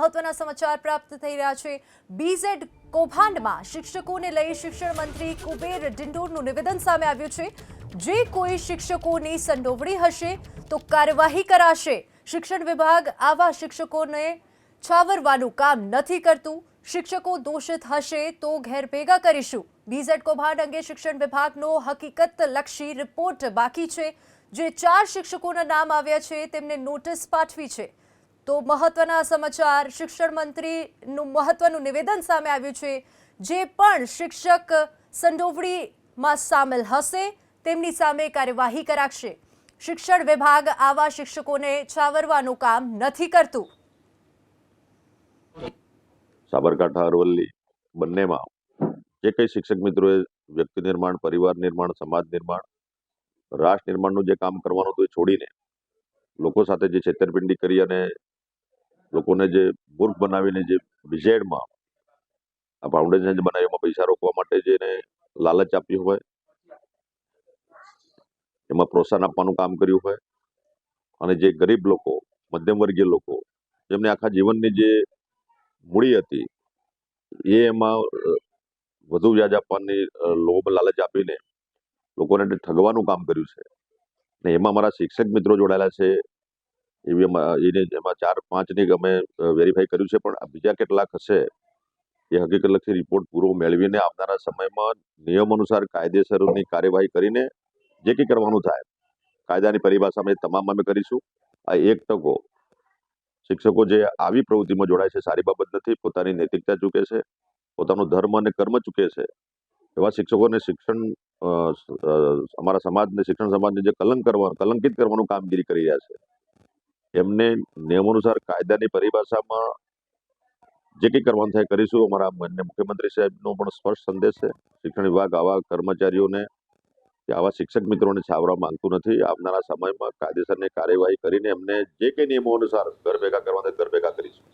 મહત્વના સમાચાર પ્રાપ્ત થઈ રહ્યા છે। બીઝેડ કૌભાંડમાં શિક્ષકોને લઈ શિક્ષણ મંત્રી કુબેર ડિંડોરનું નિવેદન સામે આવ્યું છે। જે કોઈ શિક્ષકોની સંડોવણી હશે તો કાર્યવાહી કરાશે। શિક્ષણ વિભાગ આવા શિક્ષકોને છાવરવાનું કામ નથી કરતું। શિક્ષકો દોષિત હશે તો ઘેર ભેગા કરીશું। બીઝેડ કૌભાંડ અંગે શિક્ષણ વિભાગનો હકીકતલક્ષી રિપોર્ટ બાકી છે। જે 4 શિક્ષકોના નામ આવ્યા છે તેમને નોટિસ પાઠવી છે। તો મહત્વના સમાચાર, શિક્ષણ મંત્રીનું મહત્વનું નિવેદન સામે આવ્યું છે। જે પણ શિક્ષક સંડોવણીમાં સામેલ હશે તેમની સામે કાર્યવાહી કરાશે। શિક્ષણ વિભાગ આવા શિક્ષકોને છાવરવાનું કામ નથી કરતું। સાબરકાંઠા અરવલ્લી બંનેમાં જે કંઈ શિક્ષક મિત્રોએ વ્યક્તિ નિર્માણ, પરિવાર નિર્માણ, સમાજ નિર્માણ, રાષ્ટ્ર નિર્માણનું જે કામ કરવાનું હતું એ છોડીને લોકો સાથે જે છેતરપિંડી કરી અને લોકોને જે મૂર્ખ બનાવીને જે બીઝેડમાં આ ફાઉન્ડેશન બનાવ્યું, પૈસા રોકવા માટે જેને લાલચ આપી હોય, એમાં પ્રોત્સાહન આપવાનું કામ કર્યું હોય અને જે ગરીબ લોકો, મધ્યમ વર્ગીય લોકો, જેમને આખા જીવનની જે મૂડી હતી એ એમાં વધુ વ્યાજ આપવાની લોભ લાલચ આપીને લોકોને ઠગવાનું કામ કર્યું છે। ને એમાં અમારા શિક્ષક મિત્રો જોડાયેલા છે। એમાં 4-5ની અમે વેરીફાઈ કર્યું છે, પણ બીજા કેટલાક હશે એ હકીકતલક્ષી રિપોર્ટ પૂરો મેળવીને આવનારા સમયમાં નિયમ અનુસાર કાયદેસરની કાર્યવાહી કરીને જે કંઈ કરવાનું થાય કાયદાની પરિભાષામાં એ તમામ અમે કરીશું। આ એક તકો શિક્ષકો જે આવી પ્રવૃત્તિમાં જોડાય છે સારી બાબત નથી। પોતાની નૈતિકતા ચૂકે છે, પોતાનો ધર્મ અને કર્મ ચૂકે છે એવા શિક્ષકોને અમારા સમાજને, શિક્ષણ સમાજને જે કલંકિત કરવાનું કામગીરી કરી રહ્યા છે એમને નિયમ અનુસાર કાયદાની પરિભાષામાં જે કંઈ કરવાનું થાય કરીશું। અમારા માનનીય મુખ્યમંત્રી સાહેબનો પણ સ્પષ્ટ સંદેશ છે। શિક્ષણ વિભાગ આવા કર્મચારીઓને કે આવા શિક્ષક મિત્રોને છાવરવા માંગતું નથી। આવનારા સમયમાં કાયદેસરની કાર્યવાહી કરીને એમને જે કંઈ નિયમો અનુસાર ઘર ભેગા કરવાના ઘર ભેગા કરીશું।